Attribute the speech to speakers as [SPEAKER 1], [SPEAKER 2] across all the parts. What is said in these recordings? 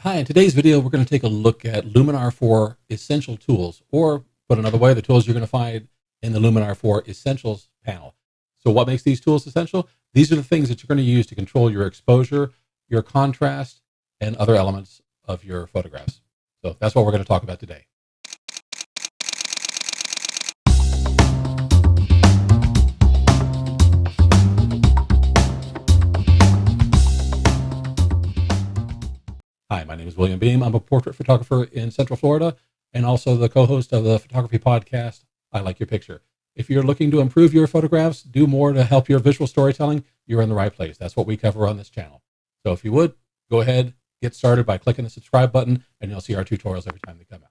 [SPEAKER 1] Hi, in today's video, we're going to take a look at Luminar for Essential Tools, or put another way, the tools you're going to find in the Luminar for Essentials panel. So what makes these tools essential? These are the things that you're going to use to control your exposure, your contrast, and other elements of your photographs. So that's what we're going to talk about today. Hi, my name is William Beem. I'm a portrait photographer in Central Florida and also the co-host of the photography podcast, I Like Your Picture. If you're looking to improve your photographs, do more to help your visual storytelling, you're in the right place. That's what we cover on this channel. So if you would, go ahead, get started by clicking the subscribe button, and you'll see our tutorials every time they come out.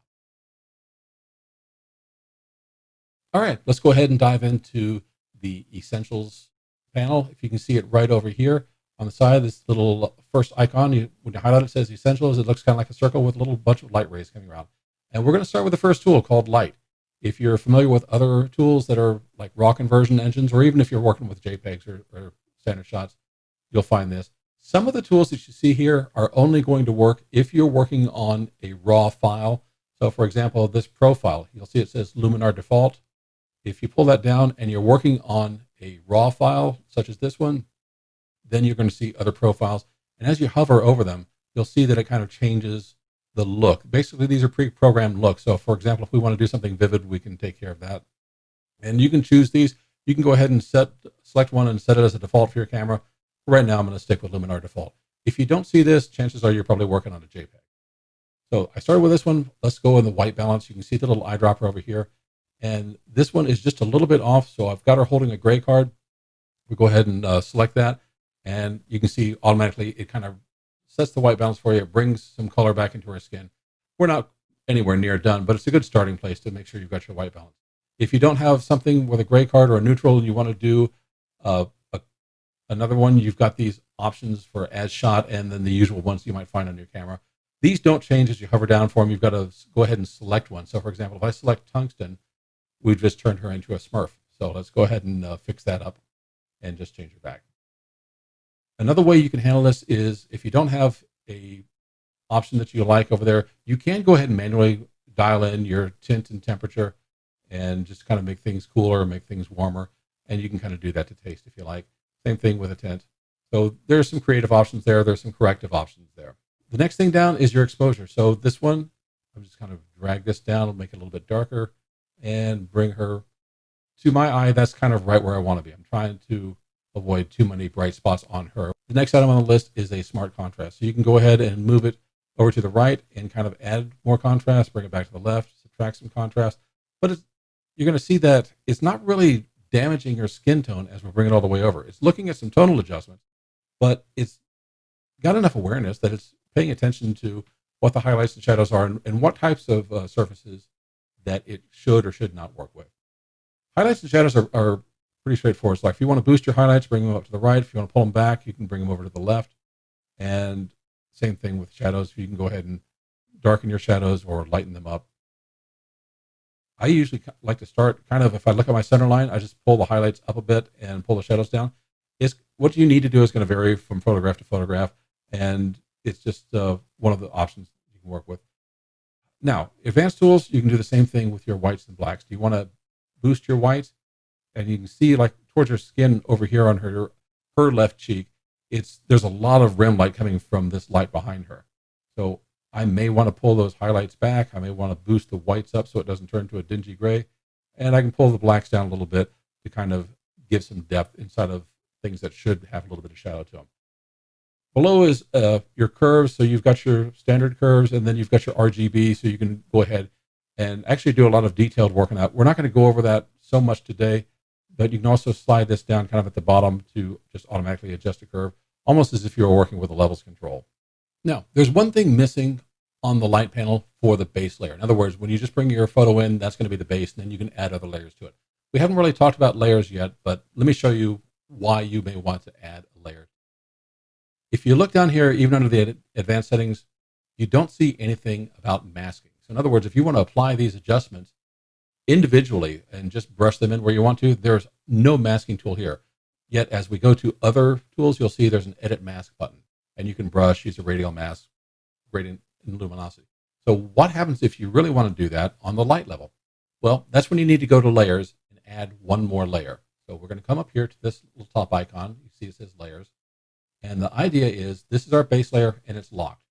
[SPEAKER 1] All right, let's go ahead and dive into the Essentials panel. If you can see it right over here on the side, this little first icon, when you highlight it, says Essentials. It looks kind of like a circle with a little bunch of light rays coming around. And we're going to start with the first tool called Light. If you're familiar with other tools that are like raw conversion engines, or even if you're working with JPEGs or standard shots, you'll find this. Some of the tools that you see here are only going to work if you're working on a raw file. So for example, this profile, you'll see it says Luminar default. If you pull that down and you're working on a raw file, such as this one, then you're going to see other profiles. And as you hover over them, you'll see that it kind of changes the look. Basically, these are pre-programmed looks. So for example, if we want to do something vivid, we can take care of that. And you can choose these. You can go ahead and select one and set it as a default for your camera. Right now, I'm going to stick with Luminar default. If you don't see this, chances are you're probably working on a JPEG. So I started with this one. Let's go in the white balance. You can see the little eyedropper over here. And this one is just a little bit off. So I've got her holding a gray card. We go ahead and select that. And you can see automatically it kind of sets the white balance for you. It brings some color back into her skin. We're not anywhere near done, but it's a good starting place to make sure you've got your white balance. If you don't have something with a gray card or a neutral and you want to do another one, you've got these options for as shot and then the usual ones you might find on your camera. These don't change as you hover down for them. You've got to go ahead and select one. So for example, if I select tungsten, we've just turned her into a Smurf. So let's go ahead and fix that up and just change her back. Another way you can handle this is if you don't have a option that you like over there, you can go ahead and manually dial in your tint and temperature and just kind of make things cooler, make things warmer. And you can kind of do that to taste if you like. Same thing with a tint. So there's some creative options there. There's some corrective options there. The next thing down is your exposure. So this one, I'm just kind of drag this down and make it a little bit darker and bring her to my eye. That's kind of right where I want to be. I'm trying to avoid too many bright spots on her. The next item on the list is a smart contrast. So you can go ahead and move it over to the right and kind of add more contrast, bring it back to the left, subtract some contrast. But you're going to see that it's not really damaging your skin tone as we bring it all the way over. It's looking at some tonal adjustments, but it's got enough awareness that it's paying attention to what the highlights and shadows are and what types of surfaces that it should or should not work with. Highlights and shadows are pretty straightforward. So like if you want to boost your highlights, bring them up to the right. If you want to pull them back, you can bring them over to the left. And same thing with shadows. You can go ahead and darken your shadows or lighten them up. I usually like to start kind of, if I look at my center line, I just pull the highlights up a bit and pull the shadows down. What you need to do is going to vary from photograph to photograph. And it's just one of the options you can work with. Now, advanced tools, you can do the same thing with your whites and blacks. Do you want to boost your whites? And you can see like towards her skin over here on her left cheek, there's a lot of rim light coming from this light behind her. So I may want to pull those highlights back. I may want to boost the whites up so it doesn't turn to a dingy gray. And I can pull the blacks down a little bit to kind of give some depth inside of things that should have a little bit of shadow to them. Below is your curves. So you've got your standard curves and then you've got your RGB. So you can go ahead and actually do a lot of detailed work on that. We're not going to go over that so much today, but you can also slide this down kind of at the bottom to just automatically adjust a curve, almost as if you were working with a levels control. Now, there's one thing missing on the light panel for the base layer. In other words, when you just bring your photo in, that's going to be the base, and then you can add other layers to it. We haven't really talked about layers yet, but let me show you why you may want to add a layer. If you look down here, even under the advanced settings, you don't see anything about masking. So in other words, if you want to apply these adjustments individually and just brush them in where you want to, there's no masking tool here. Yet as we go to other tools, you'll see there's an edit mask button and you can brush, use a radial mask, gradient in luminosity. So what happens if you really want to do that on the light level? Well, that's when you need to go to layers and add one more layer. So we're going to come up here to this little top icon. You see it says layers. And the idea is this is our base layer and it's locked.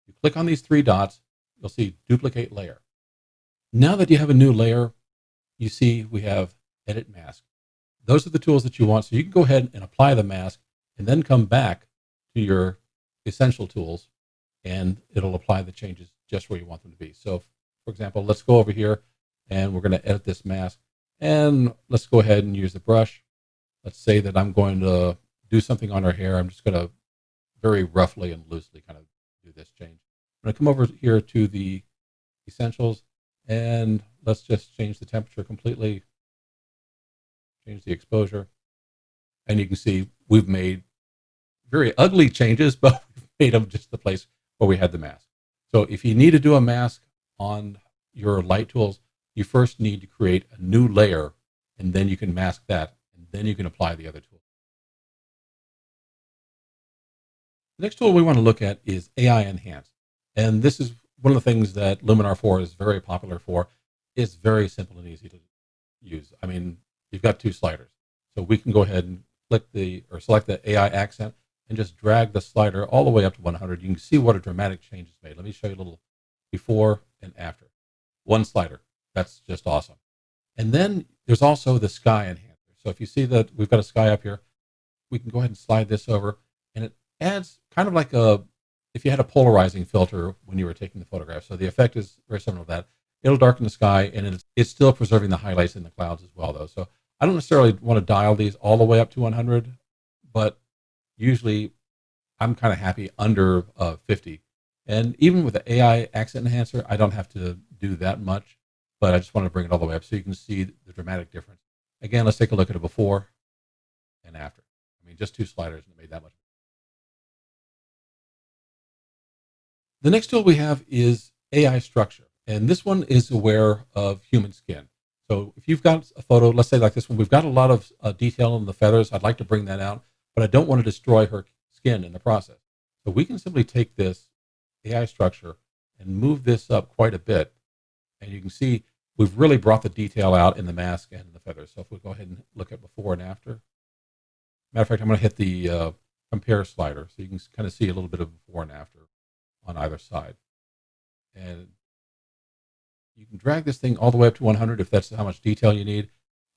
[SPEAKER 1] You click on these three dots, you'll see duplicate layer. Now that you have a new layer, you see we have edit mask. Those are the tools that you want. So you can go ahead and apply the mask and then come back to your essential tools and it'll apply the changes just where you want them to be. So for example, let's go over here and we're going to edit this mask and let's go ahead and use the brush. Let's say that I'm going to do something on her hair. I'm just going to very roughly and loosely kind of do this change. I'm going to come over here to the essentials and let's just change the temperature completely, change the exposure. And you can see we've made very ugly changes, but we've made them just the place where we had the mask. So if you need to do a mask on your light tools, you first need to create a new layer and then you can mask that and then you can apply the other tools. The next tool we want to look at is AI Enhance. And this is one of the things that Luminar 4 is very popular for. It's very simple and easy to use. I mean, you've got two sliders. So we can go ahead and select the AI accent and just drag the slider all the way up to 100. You can see what a dramatic change is made. Let me show you a little before and after. One slider. That's just awesome. And then there's also the sky enhancer. So if you see that we've got a sky up here, we can go ahead and slide this over and it adds kind of like if you had a polarizing filter when you were taking the photograph. So the effect is very similar to that. It'll darken the sky and it's still preserving the highlights in the clouds as well though. So I don't necessarily want to dial these all the way up to 100, but usually I'm kind of happy under 50. And even with the AI accent enhancer, I don't have to do that much, but I just want to bring it all the way up so you can see the dramatic difference. Again, let's take a look at it before and after. I mean, just two sliders and it made that much. The next tool we have is AI structure. And this one is aware of human skin. So if you've got a photo, let's say like this one, we've got a lot of detail in the feathers. I'd like to bring that out, but I don't want to destroy her skin in the process. So we can simply take this AI structure and move this up quite a bit. And you can see we've really brought the detail out in the mask and in the feathers. So if we go ahead and look at before and after. Matter of fact, I'm going to hit the compare slider so you can kind of see a little bit of before and after on either side. And you can drag this thing all the way up to 100 if that's how much detail you need.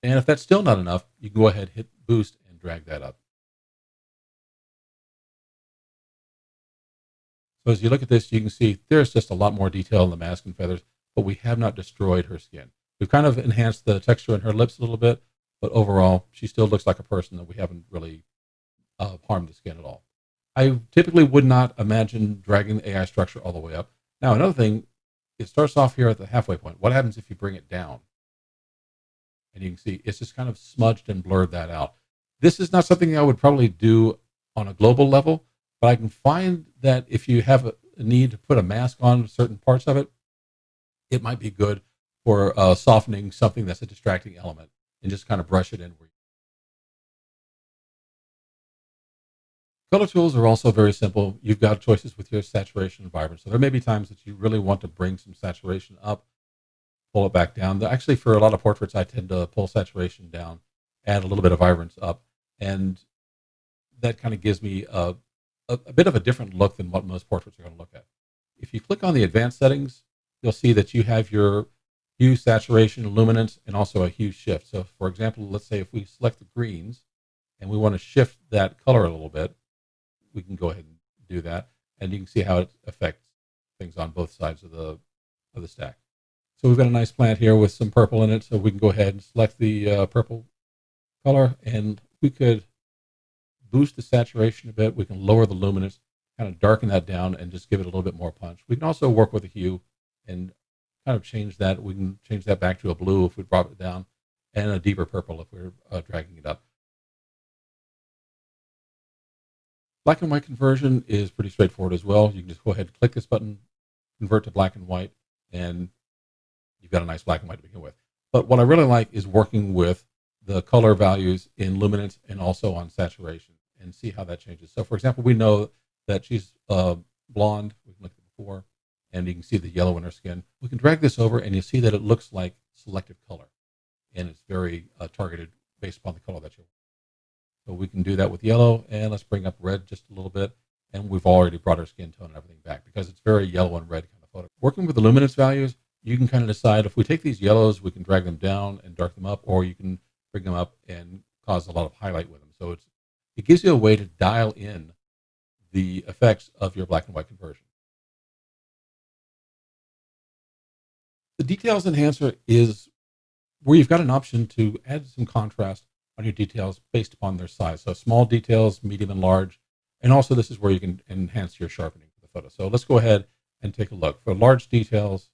[SPEAKER 1] And if that's still not enough, you can go ahead, hit boost, and drag that up. So as you look at this, you can see there's just a lot more detail in the mask and feathers, but we have not destroyed her skin. We've kind of enhanced the texture in her lips a little bit, but overall, she still looks like a person that we haven't really harmed the skin at all. I typically would not imagine dragging the AI structure all the way up. Now, another thing, it starts off here at the halfway point. What happens if you bring it down? And you can see it's just kind of smudged and blurred that out. This is not something I would probably do on a global level, but I can find that if you have a need to put a mask on certain parts of it, it might be good for softening something that's a distracting element and just kind of brush it in. Color tools are also very simple. You've got choices with your saturation and vibrance. So there may be times that you really want to bring some saturation up, pull it back down. Actually, for a lot of portraits, I tend to pull saturation down, add a little bit of vibrance up, and that kind of gives me a bit of a different look than what most portraits are going to look at. If you click on the advanced settings, you'll see that you have your hue, saturation, luminance, and also a hue shift. So for example, let's say if we select the greens and we want to shift that color a little bit, we can go ahead and do that. And you can see how it affects things on both sides of the stack. So we've got a nice plant here with some purple in it. So we can go ahead and select the purple color and we could boost the saturation a bit. We can lower the luminance, kind of darken that down and just give it a little bit more punch. We can also work with a hue and kind of change that. We can change that back to a blue if we drop it down and a deeper purple if we're dragging it up. Black and white conversion is pretty straightforward as well. You can just go ahead and click this button, convert to black and white, and you've got a nice black and white to begin with. But what I really like is working with the color values in luminance and also on saturation and see how that changes. So for example, we know that she's blonde. We can look at and you can see the yellow in her skin. We can drag this over and you see that it looks like selective color, and it's very targeted based upon the color that you want. So we can do that with yellow, and let's bring up red just a little bit. And we've already brought our skin tone and everything back because it's very yellow and red kind of photo. Working with the luminance values, you can kind of decide if we take these yellows, we can drag them down and dark them up, or you can bring them up and cause a lot of highlight with them. So it gives you a way to dial in the effects of your black and white conversion. The details enhancer is where you've got an option to add some contrast on your details based upon their size. So small details, medium and large. And also this is where you can enhance your sharpening for the photo. So let's go ahead and take a look. For large details,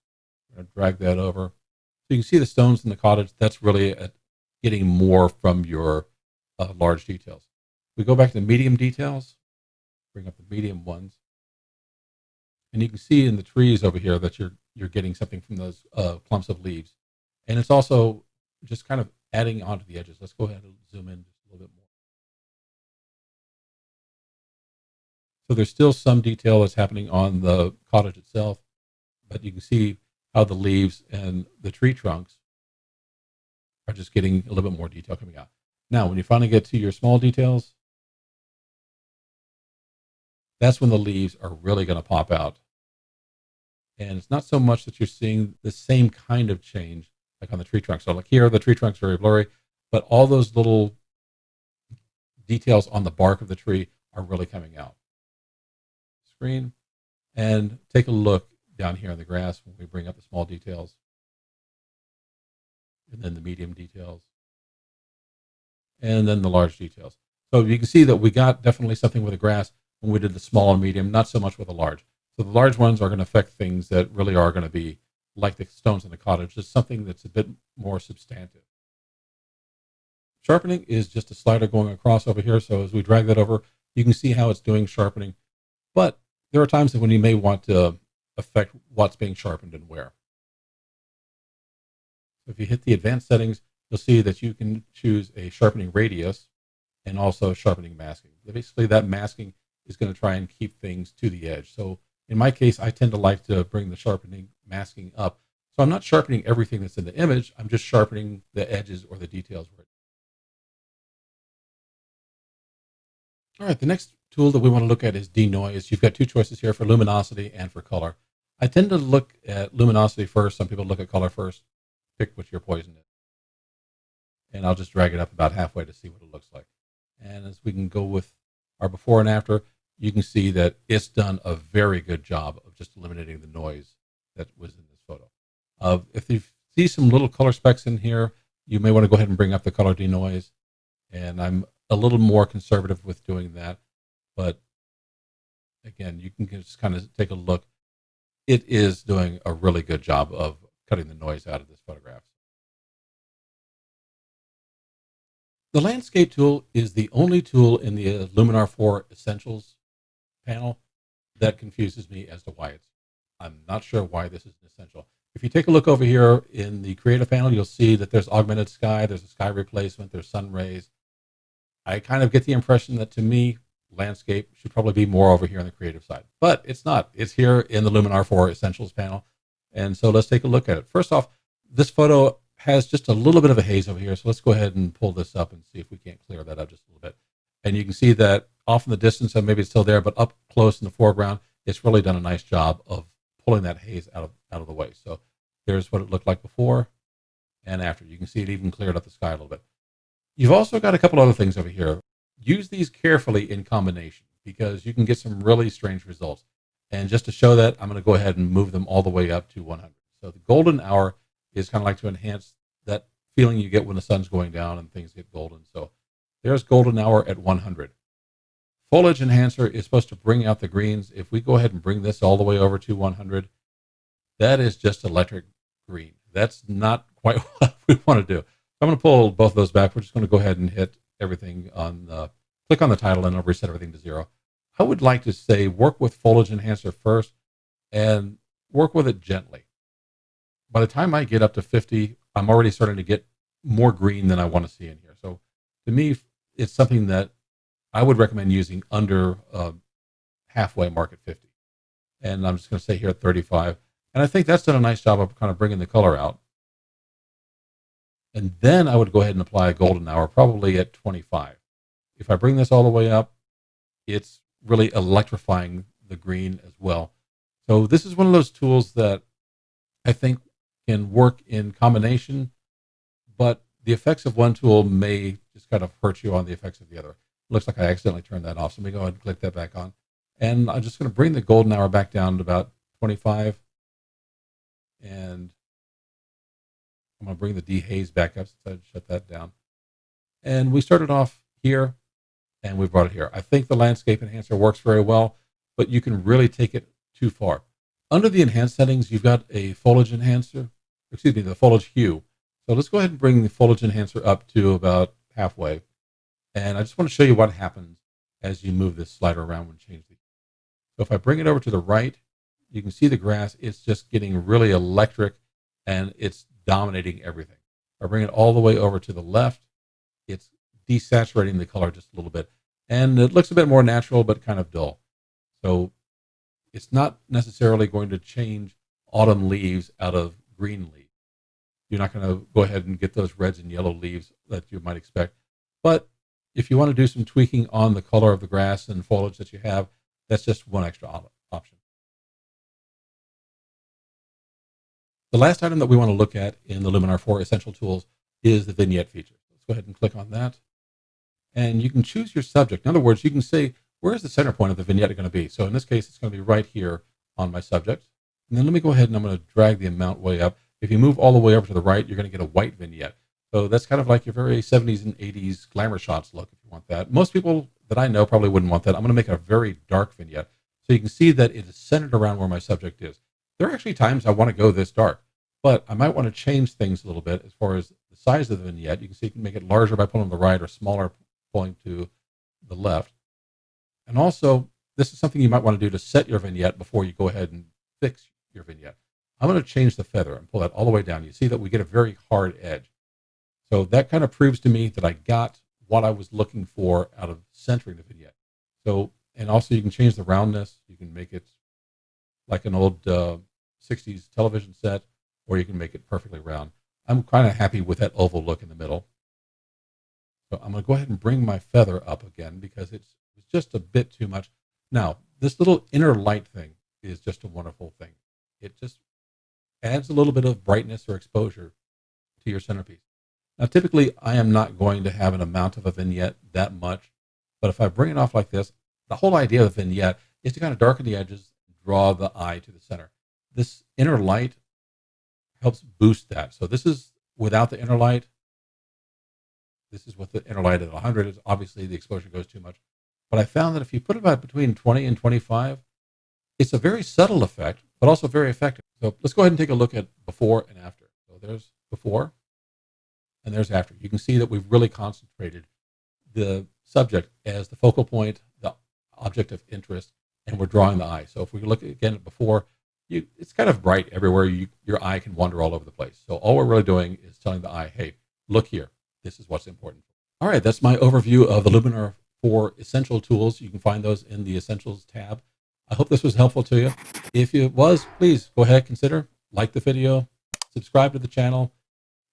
[SPEAKER 1] I'm going to drag that over. So you can see the stones in the cottage. That's really getting more from your large details. We go back to the medium details, bring up the medium ones. And you can see in the trees over here that you're getting something from those clumps of leaves. And it's also just kind of adding onto the edges. Let's go ahead and zoom in just a little bit more. So there's still some detail that's happening on the cottage itself, but you can see how the leaves and the tree trunks are just getting a little bit more detail coming out. Now, when you finally get to your small details, that's when the leaves are really going to pop out. And it's not so much that you're seeing the same kind of change like on the tree trunk. So like here, the tree trunk's very blurry, but all those little details on the bark of the tree are really coming out. Screen, and take a look down here in the grass when we bring up the small details and then the medium details and then the large details. So you can see that we got definitely something with the grass when we did the small and medium, not so much with the large. So the large ones are going to affect things that really are going to be like the stones in the cottage. It's something that's a bit more substantive. Sharpening is just a slider going across over here. So as we drag that over, you can see how it's doing sharpening. But there are times when you may want to affect what's being sharpened and where. If you hit the advanced settings, you'll see that you can choose a sharpening radius and also sharpening masking. Basically, that masking is going to try and keep things to the edge. So in my case, I tend to like to bring the sharpening masking up. So I'm not sharpening everything that's in the image. I'm just sharpening the edges or the details. All right, the next tool that we want to look at is Denoise. You've got two choices here for luminosity and for color. I tend to look at luminosity first. Some people look at color first. Pick what your poison is. And I'll just drag it up about halfway to see what it looks like. And as we can go with our before and after, you can see that it's done a very good job of just eliminating the noise that was in this photo. If you see some little color specks in here, you may want to go ahead and bring up the color denoise. And I'm a little more conservative with doing that. But again, you can just kind of take a look. It is doing a really good job of cutting the noise out of this photograph. The landscape tool is the only tool in the Luminar 4 Essentials panel that confuses me as to why I'm not sure why this is an essential. If you take a look over here in the creative panel, you'll see that there's augmented sky, there's a sky replacement, there's sun rays. I kind of get the impression that to me, landscape should probably be more over here on the creative side, but it's not. It's here in the Luminar 4 Essentials panel. And so let's take a look at it. First off, this photo has just a little bit of a haze over here. So let's go ahead and pull this up and see if we can't clear that up just a little bit. And you can see that off in the distance, and maybe it's still there, but up close in the foreground, it's really done a nice job of pulling that haze out of the way. So here's what it looked like before and after. You can see it even cleared up the sky a little bit. You've also got a couple other things over here. Use these carefully in combination because you can get some really strange results. And just to show that, I'm going to go ahead and move them all the way up to 100. So the golden hour is kind of like to enhance that feeling you get when the sun's going down and things get golden. So there's golden hour at 100. Foliage enhancer is supposed to bring out the greens. If we go ahead and bring this all the way over to 100, that is just electric green. That's not quite what we want to do. I'm going to pull both of those back. We're just going to go ahead and hit everything on click on the title and I'll reset everything to 0. I would like to say work with foliage enhancer first and work with it gently. By the time I get up to 50, I'm already starting to get more green than I want to see in here. So to me, it's something that I would recommend using under halfway mark at 50. And I'm just going to say here at 35. And I think that's done a nice job of kind of bringing the color out. And then I would go ahead and apply a golden hour, probably at 25. If I bring this all the way up, it's really electrifying the green as well. So this is one of those tools that I think can work in combination, but the effects of one tool may just kind of hurt you on the effects of the other. It looks like I accidentally turned that off. So let me go ahead and click that back on. And I'm just going to bring the golden hour back down to about 25. And I'm going to bring the dehaze back up since I shut that down. And we started off here and we brought it here. I think the landscape enhancer works very well, but you can really take it too far. Under the enhanced settings, you've got a foliage enhancer, the foliage hue. So let's go ahead and bring the foliage enhancer up to about halfway. And I just want to show you what happens as you move this slider around when changing the hue. So if I bring it over to the right, you can see the grass. It's just getting really electric and it's dominating everything. If I bring it all the way over to the left, it's desaturating the color just a little bit. And it looks a bit more natural, but kind of dull. So it's not necessarily going to change autumn leaves out of green leaves. You're not going to go ahead and get those reds and yellow leaves that you might expect. But if you want to do some tweaking on the color of the grass and foliage that you have, that's just one extra option. The last item that we want to look at in the Luminar 4 Essential Tools is the Vignette feature. Let's go ahead and click on that. And you can choose your subject. In other words, you can say, where is the center point of the vignette going to be? So in this case, it's going to be right here on my subject. And then let me go ahead and I'm going to drag the amount way up. If you move all the way over to the right, you're going to get a white vignette. So that's kind of like your very 70s and 80s glamour shots look if you want that. Most people that I know probably wouldn't want that. I'm going to make it a very dark vignette. So you can see that it is centered around where my subject is. There are actually times I want to go this dark, but I might want to change things a little bit as far as the size of the vignette. You can see you can make it larger by pulling to the right or smaller pulling to the left. And also, this is something you might want to do to set your vignette before you go ahead and fix your vignette. I'm going to change the feather and pull that all the way down. You see that we get a very hard edge. So that kind of proves to me that I got what I was looking for out of centering the vignette. So, and also you can change the roundness. You can make it like an old 60s television set, or you can make it perfectly round. I'm kind of happy with that oval look in the middle. So I'm going to go ahead and bring my feather up again because it's just a bit too much. Now, this little inner light thing is just a wonderful thing. It just adds a little bit of brightness or exposure to your centerpiece. Now, typically, I am not going to have an amount of a vignette that much, but if I bring it off like this, the whole idea of the vignette is to kind of darken the edges, draw the eye to the center. This inner light helps boost that. So this is without the inner light. This is with the inner light at 100. Is obviously the exposure goes too much. But I found that if you put it about between 20 and 25, it's a very subtle effect, but also very effective. So let's go ahead and take a look at before and after. So there's before and there's after. You can see that we've really concentrated the subject as the focal point, the object of interest, and we're drawing the eye. So if we look again at before, it's kind of bright everywhere. Your eye can wander all over the place. So all we're really doing is telling the eye, hey, look here. This is what's important. All right, that's my overview of the Luminar 4 Essential Tools. You can find those in the Essentials tab. I hope this was helpful to you. If it was, please go ahead, consider, like the video, subscribe to the channel,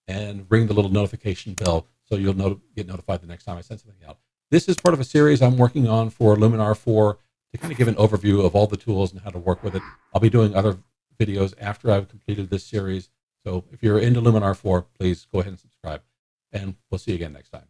[SPEAKER 1] and ring the little notification bell so you'll get notified the next time I send something out. This is part of a series I'm working on for Luminar 4 to kind of give an overview of all the tools and how to work with it. I'll be doing other videos after I've completed this series. So if you're into Luminar 4, please go ahead and subscribe. And we'll see you again next time.